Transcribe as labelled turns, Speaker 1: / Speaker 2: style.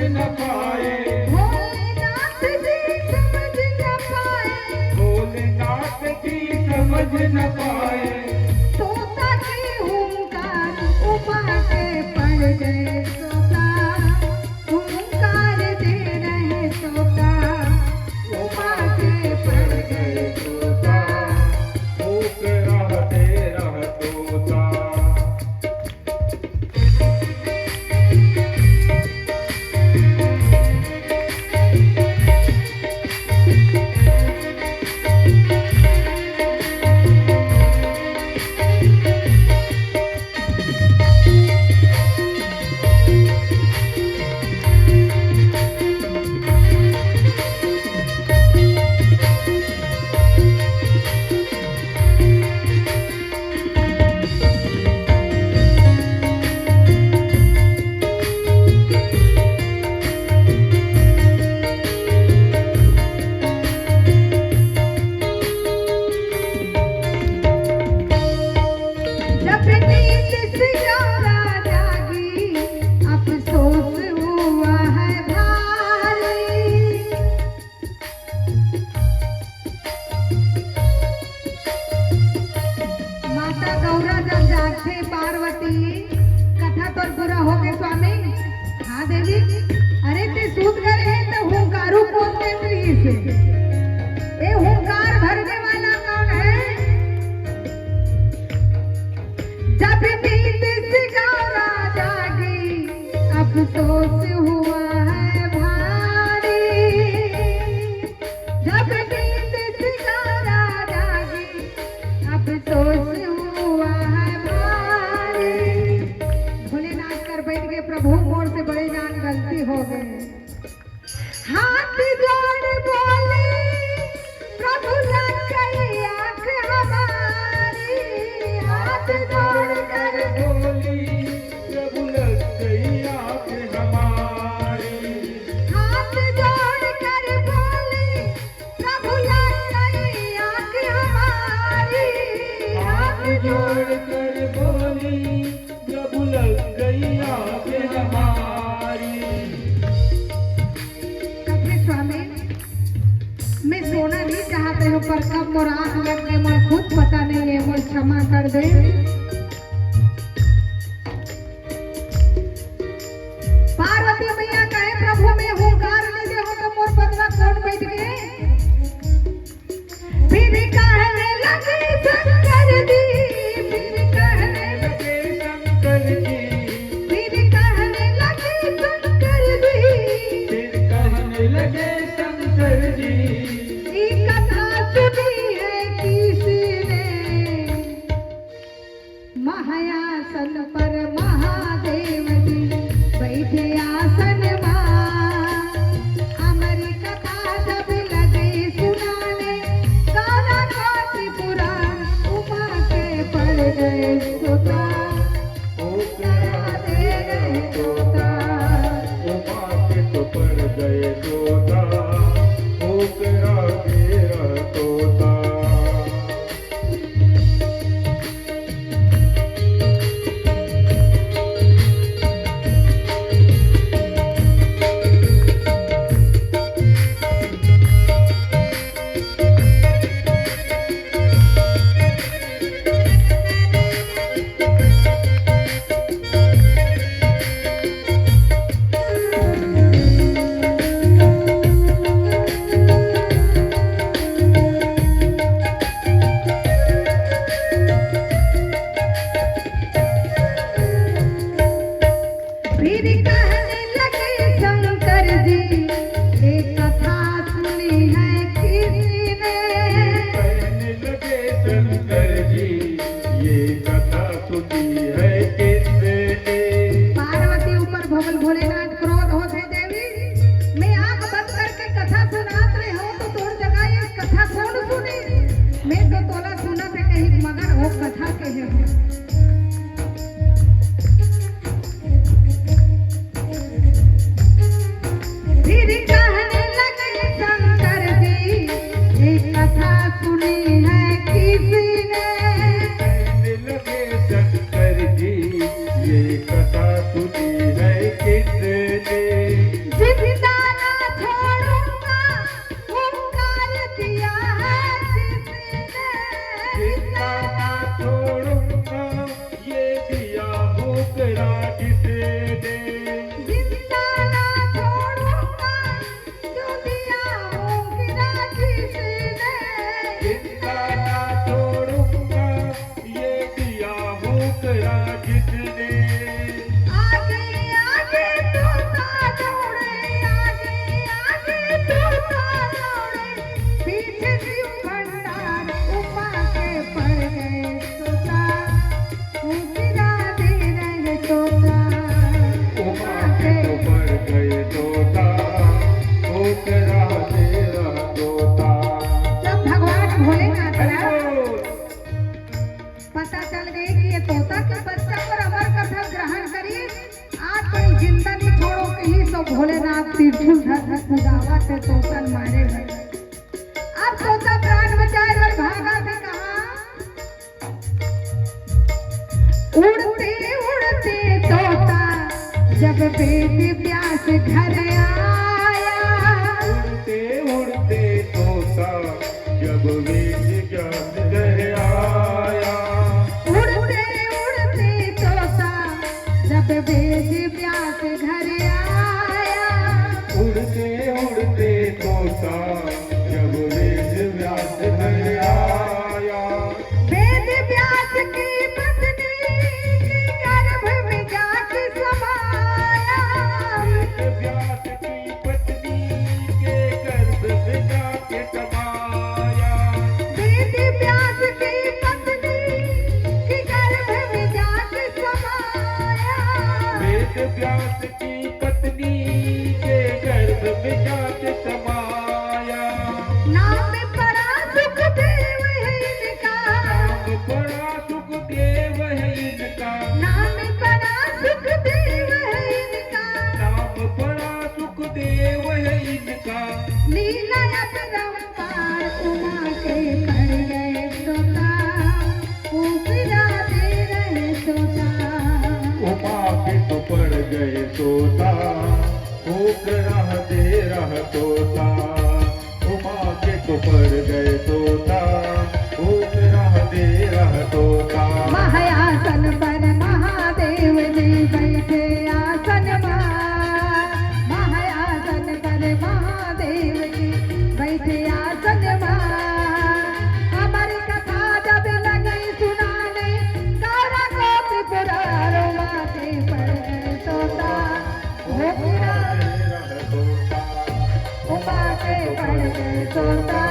Speaker 1: न पाए,
Speaker 2: भोलेनाथ जी समझ न पाए,
Speaker 1: भोलेनाथ जी समझ न पाए।
Speaker 2: तोता के हुंकार उमा के पड़ गए तोता, हुंकार दे रहे तोता, उमा के पड़ गए तोता।
Speaker 1: भूख रहते रह तोता।
Speaker 2: जब नींद से ज्यादा जागी, अफसोस हुआ है भारी। माता गौरा जब जागते पार्वती, कथा तो पूरा हो गए स्वामी। हाँ देवी, अरे ते सूत गए हैं तो हुंकारू कौन दे से? ये हुंकार भरने वाला कौन है? जब नींद से गौरा जागी, अफसोस हुआ है भारी। जब नींद से गौरा जागी, अफसोस हुआ है भारी। भोलेनाथ कर बैठ गए प्रभु, मोर से बड़ी जान गलती हो गई। हाथ जोड़ बोले प्रभु लग गई आँख हमारी, हाथ जोड़ कर
Speaker 1: बोली प्रभु लग गई आँख हमारी।
Speaker 2: हाथ जोड़ कर बोले प्रभु लग गई आँख हमारी,
Speaker 1: हाथ जोड़ कर बोली प्रभु लग गई आँख हमारी।
Speaker 2: कथे स्वामी, मैं सोना नहीं चाहते हूँ, पर कब मोर आँख लग गए मैं खुद पता नहीं है, मुझे क्षमा कर दे। पार्वती मैया कहे प्रभु मैं हुंकार नहीं दे हो तो मोर बदला कौन बैठ गए? फिर कहने लगे शंकर जी, फिर कहने
Speaker 1: लगे शंकर जी,
Speaker 2: फिर कहने लगे शंकर जी,
Speaker 1: फिर कहने लगे शंकर जी।
Speaker 2: ये कथा सुनी है किसने, महायासन पर महादेव जी बैठे आसन मां। अमर कथा जब लगे सुनाने, गाना गाती पुराण, उमा के पड़ गए तोता, दे रहे तोता।
Speaker 1: उमा के तो पड़ गए तोता, ओकरा घेरा तोता।
Speaker 2: फिर कहने लगे शंकर जी, एक कथा सुनी है किसने,
Speaker 1: कहने लगे शंकर जी, ये कथा सुनी है किसने।
Speaker 2: पार्वती ऊपर भगल भोलेनाथ क्रोध होते देवी, मैं आंख बंद करके कथा सुनात रहे हो तो तोड़ जगह ये कथा कौन सुनी? मैं तो तोला सुना थे कहीं मगन हो कथा के है हो। फिर कहने लगे शंकर जी, एक कथा सुनी है किसने,
Speaker 1: कहने लगे शंकर जी, ये कथा सुनी है किसने। जिंदा ना छोड़ूंगा ये दिया होकरा जिसे दे
Speaker 2: जिंदा ना छोड़ूंगा जो दिया होकरा जिसे दे
Speaker 1: जिंदा ना छोड़ूंगा ये दिया होकरा जिसने
Speaker 2: आगे आगे तोता दौड़े आगे आगे तोता दौड़े पीछे शिव भंडार उमा के पड़ गए तोता उतरा दे रहे तोता
Speaker 1: उमा के ऊपर गए तोता होकरा तेरा तोता
Speaker 2: जब भगवान भोलेनाथ का
Speaker 1: हेलो
Speaker 2: पता चल गई कि ये तोता के बच्चा पर अमर कथा ग्रहण करिए आज कोई जिंदा नहीं छोड़ो कहीं तो भोलेनाथ त्रिशूल धर खुदावा से तोतन मारे गए अब तोता प्राण बचाए और भागा भी कहा उड़ते उड़ते तोता जब बेद व्यास घर आया
Speaker 1: उड़ते उड़ते तोता जब वेद ज्ञान घर आया
Speaker 2: उड़ते उड़ते तोता जब वेद व्यास घर आया
Speaker 1: उड़ते उड़ते तोता जब वेद व्यास घर आया
Speaker 2: वेद व्यास की पत्नी के गर्भ में जाके समाया
Speaker 1: वेद व्यास की पत्नी के गर्भ में जाके समाया
Speaker 2: वेद व्यास की पत्नी के गर्भ में जाके समाया
Speaker 1: वेद व्यास की पत्नी के गर्भ में जाके समाया
Speaker 2: नाम पड़ा सुखदेव है इनका
Speaker 1: नाम बड़ा सुखदेव है इनका
Speaker 2: नाम पड़ा सुखदेव है इनका
Speaker 1: नाम बड़ा सुखदेव है इनका
Speaker 2: लीला अपरंपार उमा के पड़ गए तोता उफरा दे रहे तोता
Speaker 1: उमा के तो पड़ गए तोता होकरा दे रहा तोता उमा के तो पड़ गए तोता होकरा दे रहा तोता
Speaker 2: महायासन पर महादेव जी बैठे आसन महायासन पर महादेव जी बैठे आसन हमारी कथा जब लगी सुनाने गौरा को त्रिपुरारुमा के पड़ गए तोता
Speaker 1: होकरा दे रहा तोता
Speaker 2: उमा के पड़ गए तोता